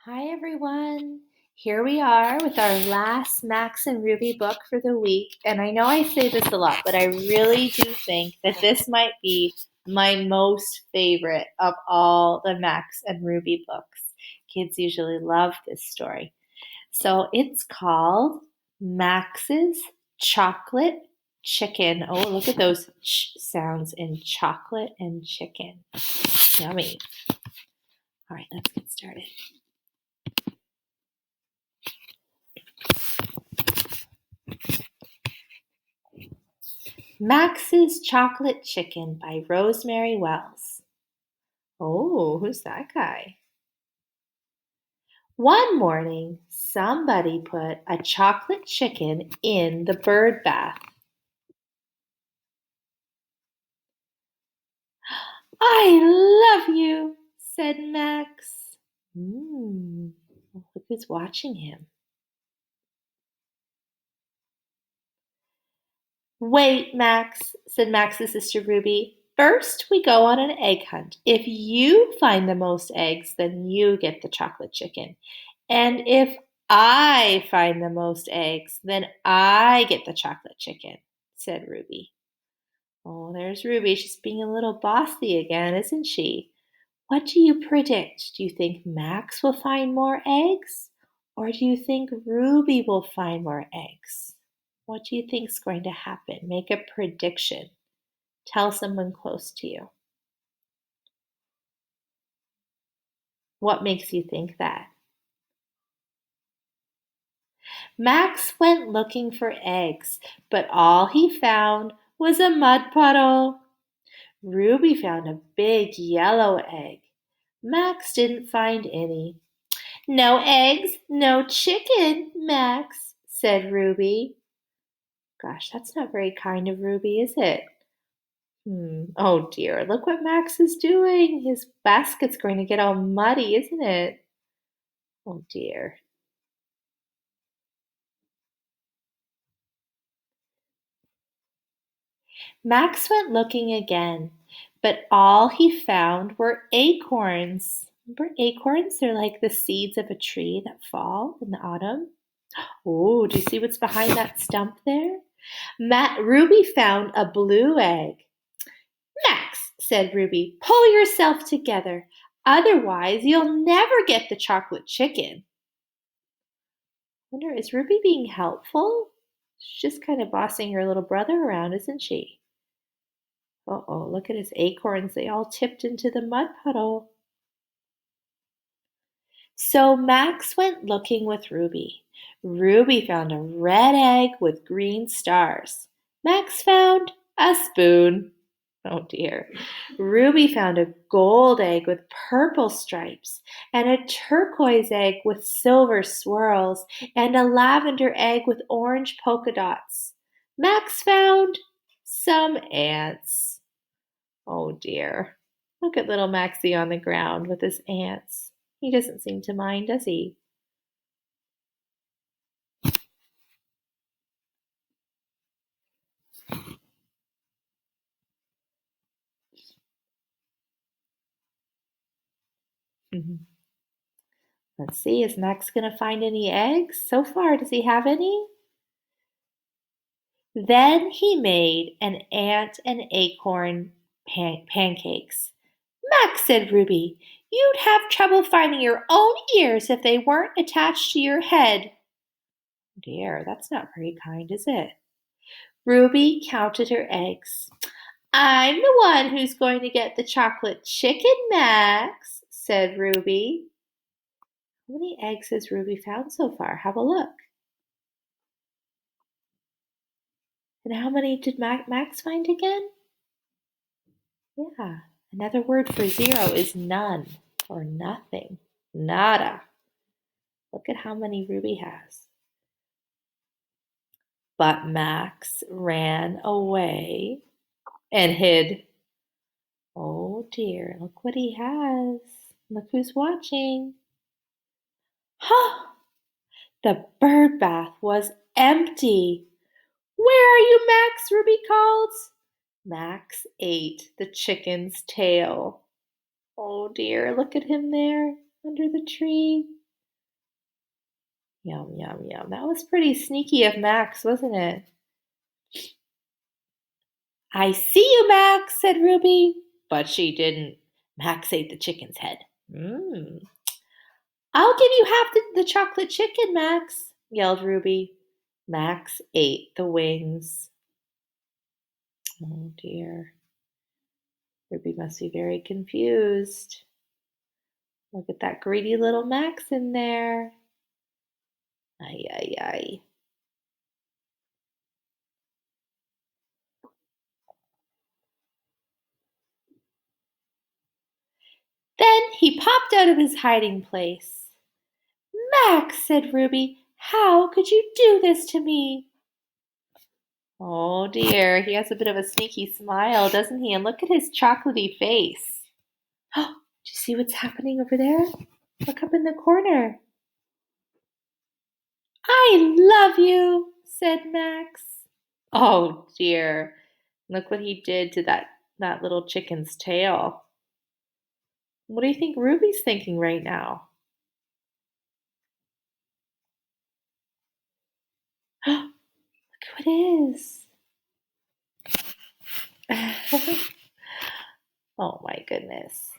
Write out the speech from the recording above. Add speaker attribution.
Speaker 1: Hi, everyone. Here we are with our last Max and Ruby book for the week. And I know I say this a lot, but I really do think that this might be my most favorite of all the Max and Ruby books. Kids usually love this story. So it's called Max's Chocolate Chicken. Oh, look at those ch sounds in chocolate and chicken. Yummy. All right, let's get started. Max's Chocolate Chicken by Rosemary Wells. Oh, who's that guy? One morning, somebody put a chocolate chicken in the bird bath. I love you, said Max. Look who's watching him. Wait, Max, said Max's sister Ruby. First, we go on an egg hunt. If you find the most eggs, then you get the chocolate chicken. And if I find the most eggs, then I get the chocolate chicken, said Ruby. Oh, there's Ruby. She's being a little bossy again, isn't she? What do you predict? Do you think Max will find more eggs? Or do you think Ruby will find more eggs? What do you think is going to happen? Make a prediction. Tell someone close to you. What makes you think that? Max went looking for eggs, but all he found was a mud puddle. Ruby found a big yellow egg. Max didn't find any. No eggs, no chicken, Max, said Ruby. Gosh, that's not very kind of Ruby, is it? Oh dear, look what Max is doing. His basket's going to get all muddy, isn't it? Oh dear. Max went looking again, but all he found were acorns. Remember acorns? They're like the seeds of a tree that fall in the autumn. Oh, do you see what's behind that stump there? Ruby found a blue egg. Max, said Ruby, pull yourself together. Otherwise, you'll never get the chocolate chicken. I wonder, is Ruby being helpful? She's just kind of bossing her little brother around, isn't she? Uh-oh, look at his acorns. They all tipped into the mud puddle. So Max went looking with Ruby. Ruby found a red egg with green stars. Max found a spoon. Oh dear. Ruby found a gold egg with purple stripes, and a turquoise egg with silver swirls, and a lavender egg with orange polka dots. Max found some ants. Oh dear. Look at little Maxie on the ground with his ants. He doesn't seem to mind, does he? Let's see, is Max going to find any eggs? So far, does he have any? Then he made an ant and acorn pancakes. Max, said Ruby, you'd have trouble finding your own ears if they weren't attached to your head. Dear, that's not very kind, is it? Ruby counted her eggs. I'm the one who's going to get the chocolate chicken, Max, said Ruby. How many eggs has Ruby found so far? Have a look. And how many did Max find again? Yeah, another word for zero is none or nothing. Nada. Look at how many Ruby has. But Max ran away and hid. Oh dear, look what he has. Look who's watching. Huh! The bird bath was empty. Where are you, Max? Ruby called. Max ate the chicken's tail. Oh dear, look at him there under the tree. Yum, yum, yum. That was pretty sneaky of Max, wasn't it? I see you, Max, said Ruby. But she didn't. Max ate the chicken's head. Mmm. I'll give you half the chocolate chicken, Max, yelled Ruby. Max ate the wings. Oh dear. Ruby must be very confused. Look at that greedy little Max in there. Ay, ay, ay. Then he popped out of his hiding place. Max, said Ruby, how could you do this to me? Oh dear, he has a bit of a sneaky smile, doesn't he? And look at his chocolatey face. Oh, do you see what's happening over there? Look up in the corner. I love you, said Max. Oh dear, look what he did to that little chicken's tail. What do you think Ruby's thinking right now? Look who it is. Oh my goodness.